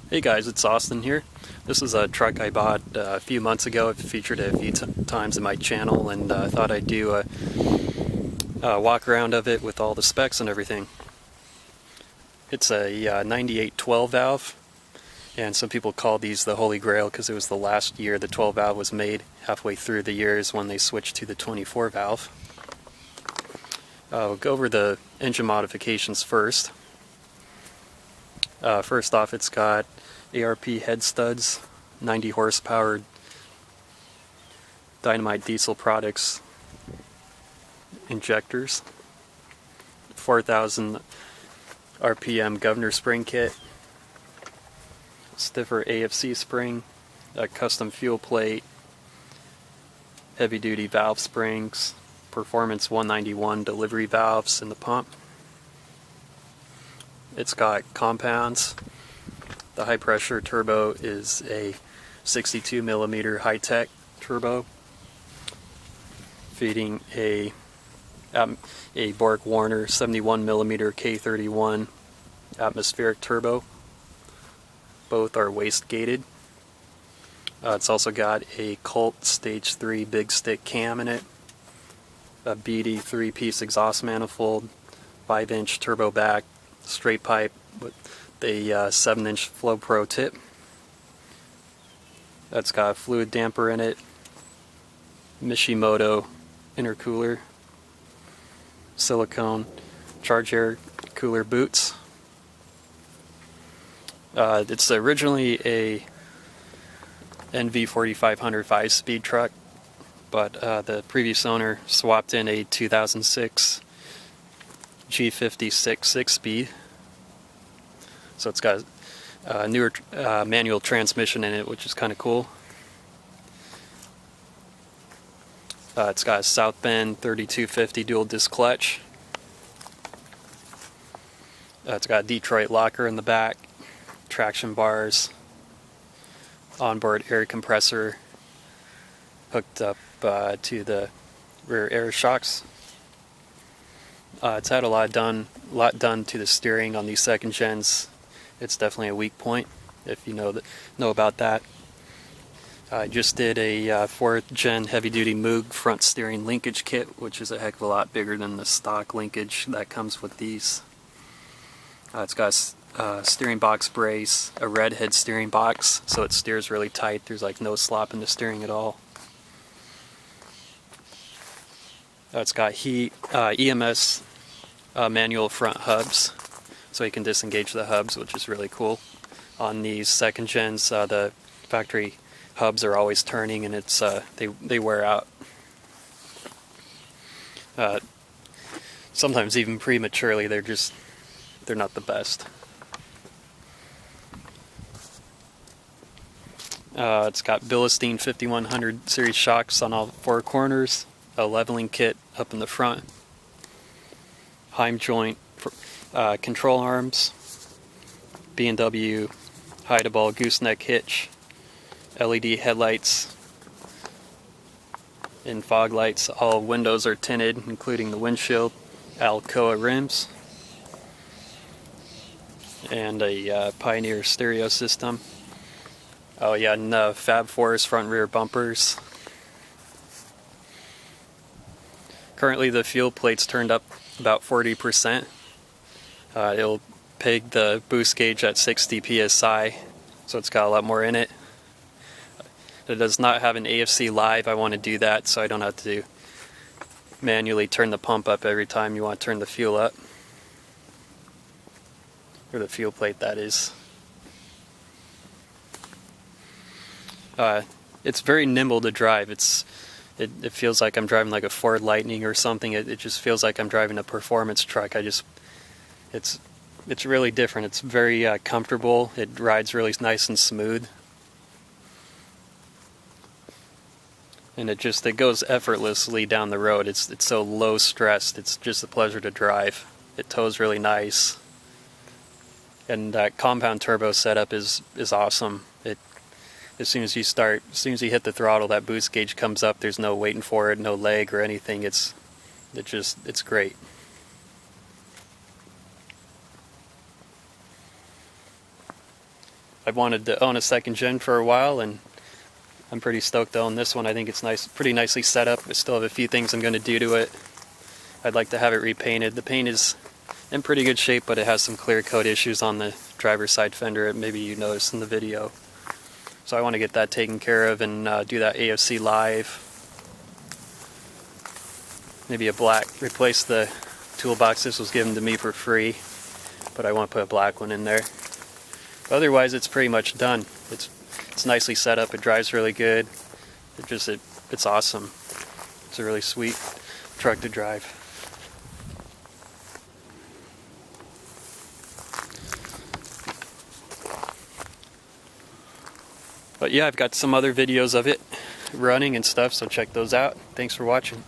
Hey guys, it's Austin here. This is a truck I bought a few months ago. I've featured it a few times in my channel, and I thought I'd do a walk around of it with all the specs and everything. It's a 98 12 valve, and some people call these the Holy Grail because it was the last year the 12 valve was made. Halfway through the years when they switched to the 24 valve. We'll go over the engine modifications first. First off, it's got ARP head studs, 90 horsepower Dynamite Diesel Products injectors, 4,000 RPM governor spring kit, stiffer AFC spring, a custom fuel plate, heavy duty valve springs, Performance 191 delivery valves in the pump. It's got compounds. The high pressure turbo is a 62 millimeter high-tech turbo, feeding a Borg-Warner 71 millimeter K31 atmospheric turbo. Both are waste gated. It's also got a Colt Stage 3 big stick cam in it, a BD 3-piece exhaust manifold, 5-inch turbo back, straight pipe with the 7-inch Flow Pro tip. That's got a fluid damper in it, Mishimoto intercooler, silicone charge air cooler boots. It's originally a NV4500 5-speed truck, but the previous owner swapped in a 2006 G50 6-speed. So it's got a newer manual transmission in it, which is kind of cool. It's got a South Bend 3250 dual disc clutch. It's got a Detroit locker in the back, traction bars, onboard air compressor hooked up to the rear air shocks. It's had a lot done to the steering on these second gens. It's definitely a weak point if you know about that. I just did a 4th gen heavy duty Moog front steering linkage kit, which is a heck of a lot bigger than the stock linkage that comes with these. It's got a steering box brace, a red head steering box, so it steers really tight. There's like no slop in the steering at all. It's got EMS manual front hubs, so you can disengage the hubs, which is really cool. On these second gens, the factory hubs are always turning, and it's they wear out. Sometimes even prematurely. They're not the best. It's got Bilstein 5100 series shocks on all 4 corners, a leveling kit up in the front, Heim joint control arms, B&W hide-a-ball gooseneck hitch, LED headlights and fog lights. All windows are tinted, including the windshield, Alcoa rims, and a Pioneer stereo system. Oh yeah, and Fab Fours front rear bumpers. Currently the fuel plate's turned up about 40%. It'll peg the boost gauge at 60 psi, so it's got a lot more in it. It does not have an AFC live. I want to do that so I don't have to manually turn the pump up every time you want to turn the fuel up. Or the fuel plate, that is. It's very nimble to drive. It feels like I'm driving like a Ford Lightning or something. It just feels like I'm driving a performance truck. It's really different. It's very comfortable. It rides really nice and smooth. And it goes effortlessly down the road. It's so low stressed. It's just a pleasure to drive. It tows really nice. And that compound turbo setup is awesome. As soon as you hit the throttle, that boost gauge comes up. There's no waiting for it, no lag or anything. It's great. I've wanted to own a second gen for a while, and I'm pretty stoked to own this one. I think it's nice, pretty nicely set up. I still have a few things I'm going to do to it. I'd like to have it repainted. The paint is in pretty good shape, but it has some clear coat issues on the driver's side fender. Maybe you noticed in the video. So I want to get that taken care of and do that AFC live. Maybe a black, replace the toolbox. This was given to me for free, but I want to put a black one in there. Otherwise, it's pretty much done. It's nicely set up. It drives really good. It's awesome. It's a really sweet truck to drive. But yeah, I've got some other videos of it running and stuff, so check those out. Thanks for watching.